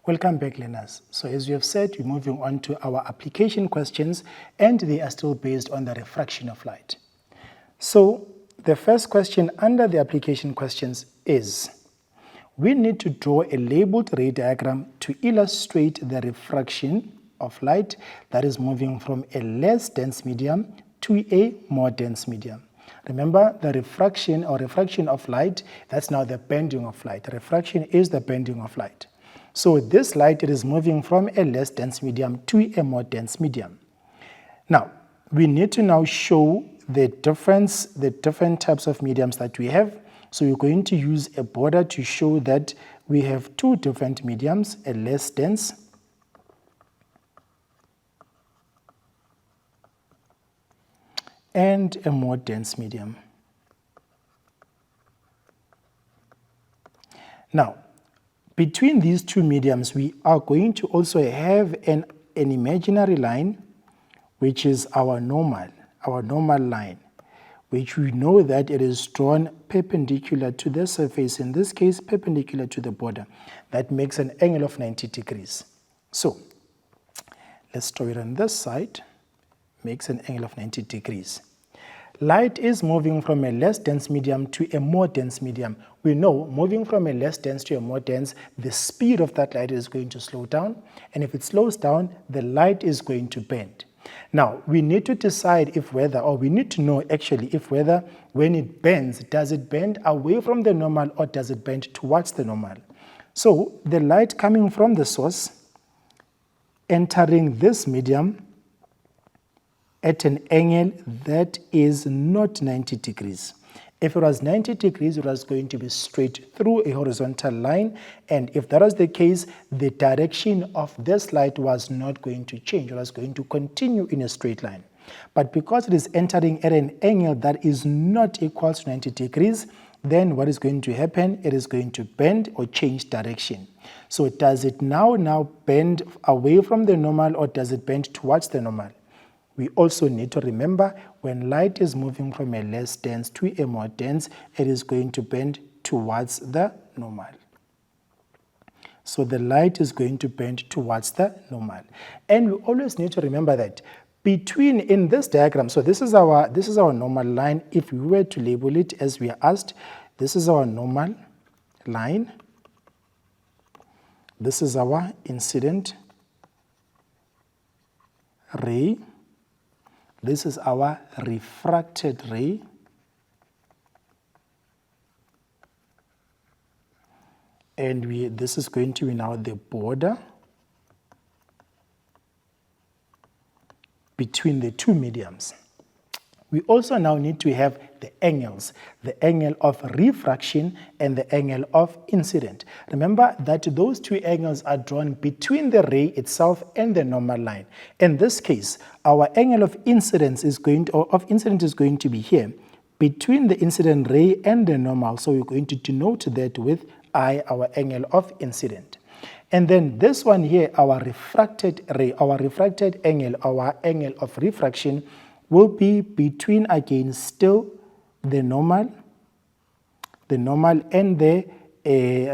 Welcome back, learners. So as we have said, we're moving on to our application questions, and they are still based on the refraction of light. So the first question under the application questions is, we need to draw a labeled ray diagram to illustrate the refraction of light that is moving from a less dense medium to a more dense medium. Remember, the refraction of light, that's now the bending of light. Refraction is the bending of light. So this light, it is moving from a less dense medium to a more dense medium. Now, we need to now show the different types of mediums that we have. So we're going to use a border to show that we have two different mediums, a less dense and a more dense medium. Now, between these two mediums, we are going to also have an imaginary line, which is our normal line, which we know that it is drawn perpendicular to the surface, in this case perpendicular to the border. That makes an angle of 90 degrees. So let's draw it on this side, makes an angle of 90 degrees. Light is moving from a less dense medium to a more dense medium. We know moving from a less dense to a more dense, the speed of that light is going to slow down, and if it slows down, the light is going to bend. Now, we need to decide we need to know actually if whether when it bends, does it bend away from the normal or does it bend towards the normal? So the light coming from the source, entering this medium at an angle that is not 90 degrees. If it was 90 degrees, it was going to be straight through a horizontal line, and if that was the case, the direction of this light was not going to change. It was going to continue in a straight line. But because it is entering at an angle that is not equal to 90 degrees, then what is going to happen? It is going to bend or change direction. So does it now bend away from the normal or does it bend towards the normal? We also need to remember when light is moving from a less dense to a more dense, it is going to bend towards the normal. So the light is going to bend towards the normal. And we always need to remember that in this diagram, so this is our normal line. If we were to label it as we are asked, this is our normal line. This is our incident ray. This is our refracted ray. And this is going to be now the border between the two mediums. We also now need to have the angles, the angle of refraction and the angle of incident. Remember that those two angles are drawn between the ray itself and the normal line. In this case, our angle of incidence is going to be here, between the incident ray and the normal. So we're going to denote that with I, our angle of incident. And then this one here, our refracted ray, our refracted angle, our angle of refraction will be between, again, still the normal and the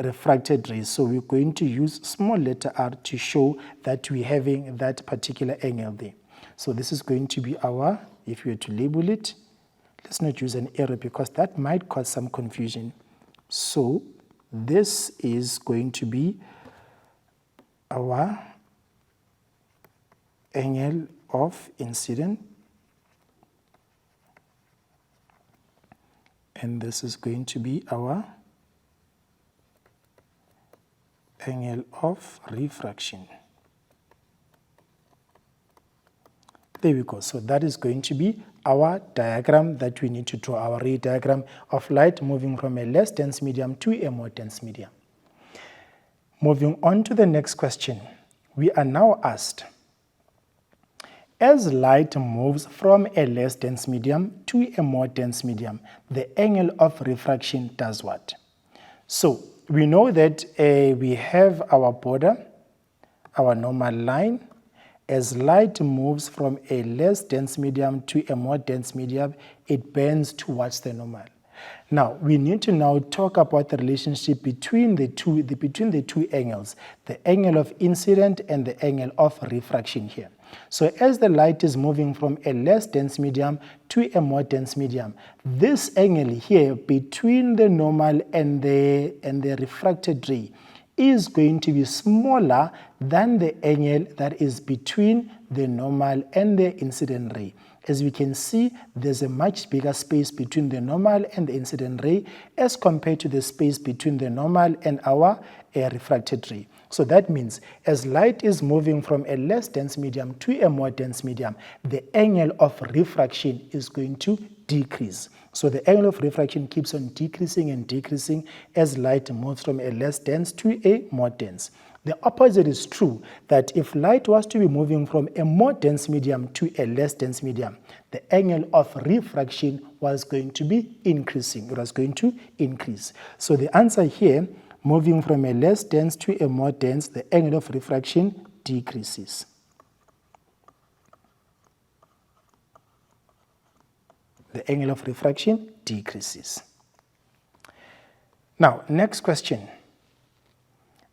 refracted ray. So we're going to use small letter r to show that we're having that particular angle there. So this is going to be our, if we were to label it, let's not use an arrow because that might cause some confusion. So this is going to be our angle of incident, and this is going to be our angle of refraction. There we go. So that is going to be our diagram that we need to draw, our ray diagram of light moving from a less dense medium to a more dense medium. Moving on to the next question, we are now asked, as light moves from a less dense medium to a more dense medium, the angle of refraction does what? So we know that we have our border, our normal line. As light moves from a less dense medium to a more dense medium, it bends towards the normal. Now, we need to now talk about the relationship between the two angles, the angle of incident and the angle of refraction here. So as the light is moving from a less dense medium to a more dense medium, this angle here between the normal and the refracted ray is going to be smaller than the angle that is between the normal and the incident ray. As we can see, there's a much bigger space between the normal and the incident ray as compared to the space between the normal and our refracted ray. So that means as light is moving from a less dense medium to a more dense medium, the angle of refraction is going to decrease. So the angle of refraction keeps on decreasing and decreasing as light moves from a less dense to a more dense. The opposite is true, that if light was to be moving from a more dense medium to a less dense medium, the angle of refraction was going to be increasing. It was going to increase. So the answer here, moving from a less dense to a more dense, the angle of refraction decreases. The angle of refraction decreases. Now, next question.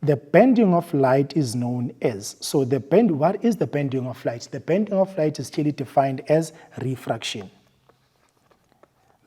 The bending of light is known as. So what is the bending of light? The bending of light is clearly defined as refraction.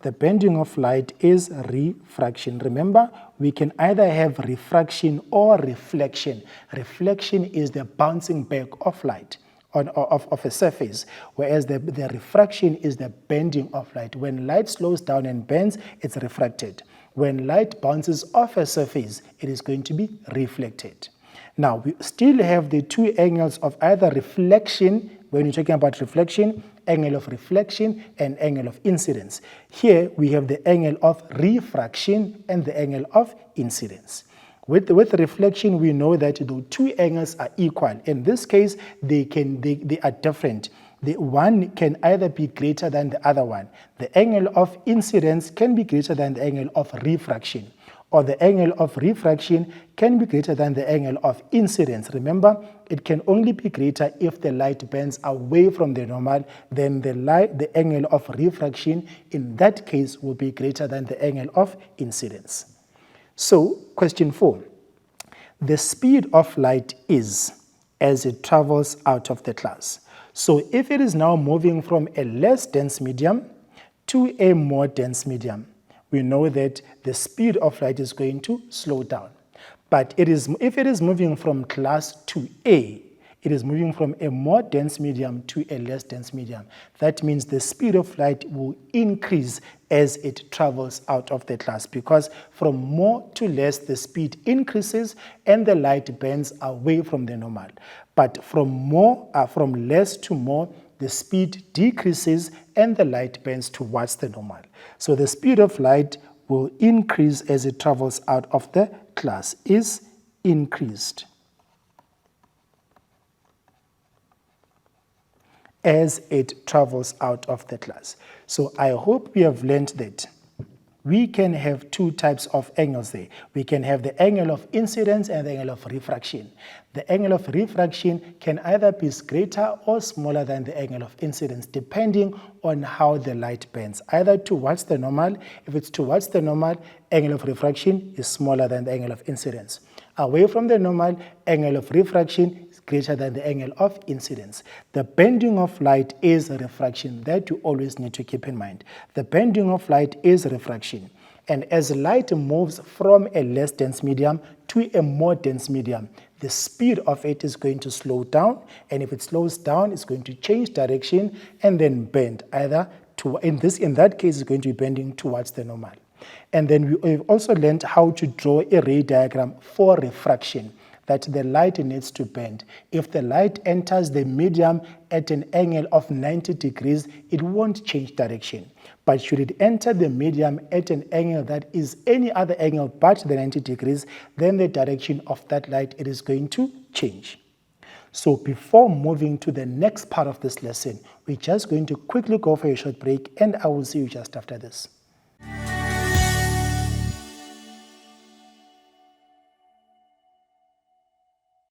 The bending of light is refraction. Remember, we can either have refraction or reflection. Reflection is the bouncing back of light of a surface, whereas the refraction is the bending of light. When light slows down and bends, it's refracted. When light bounces off a surface, it is going to be reflected. Now, we still have the two angles of either reflection, when you're talking about reflection, angle of reflection and angle of incidence. Here, we have the angle of refraction and the angle of incidence. With reflection, we know that the two angles are equal. In this case, they are different. The one can either be greater than the other one. The angle of incidence can be greater than the angle of refraction, or the angle of refraction can be greater than the angle of incidence. Remember, it can only be greater if the light bends away from the normal. Then the angle of refraction in that case will be greater than the angle of incidence. So, question 4. The speed of light is as it travels out of the class. So if it is now moving from a less dense medium to a more dense medium, we know that the speed of light is going to slow down. But if it is moving from class to A, it is moving from a more dense medium to a less dense medium. That means the speed of light will increase as it travels out of the class, because from more to less, the speed increases and the light bends away from the normal. But from less to more, the speed decreases and the light bends towards the normal. So the speed of light will increase as it travels out of the class, is increased as it travels out of the class. So I hope we have learned that we can have two types of angles there. We can have the angle of incidence and the angle of refraction. The angle of refraction can either be greater or smaller than the angle of incidence, depending on how the light bends, either towards the normal. If it's towards the normal, angle of refraction is smaller than the angle of incidence. Away from the normal, angle of refraction is greater than the angle of incidence. The bending of light is refraction. That you always need to keep in mind. The bending of light is refraction. And as light moves from a less dense medium to a more dense medium, the speed of it is going to slow down. And if it slows down, it's going to change direction and then bend. Either in that case, it's going to be bending towards the normal. And then we've also learned how to draw a ray diagram for refraction, that the light needs to bend. If the light enters the medium at an angle of 90 degrees, it won't change direction. But should it enter the medium at an angle that is any other angle but the 90 degrees, then the direction of that light, it is going to change. So before moving to the next part of this lesson, we're just going to quickly go for a short break, and I will see you just after this.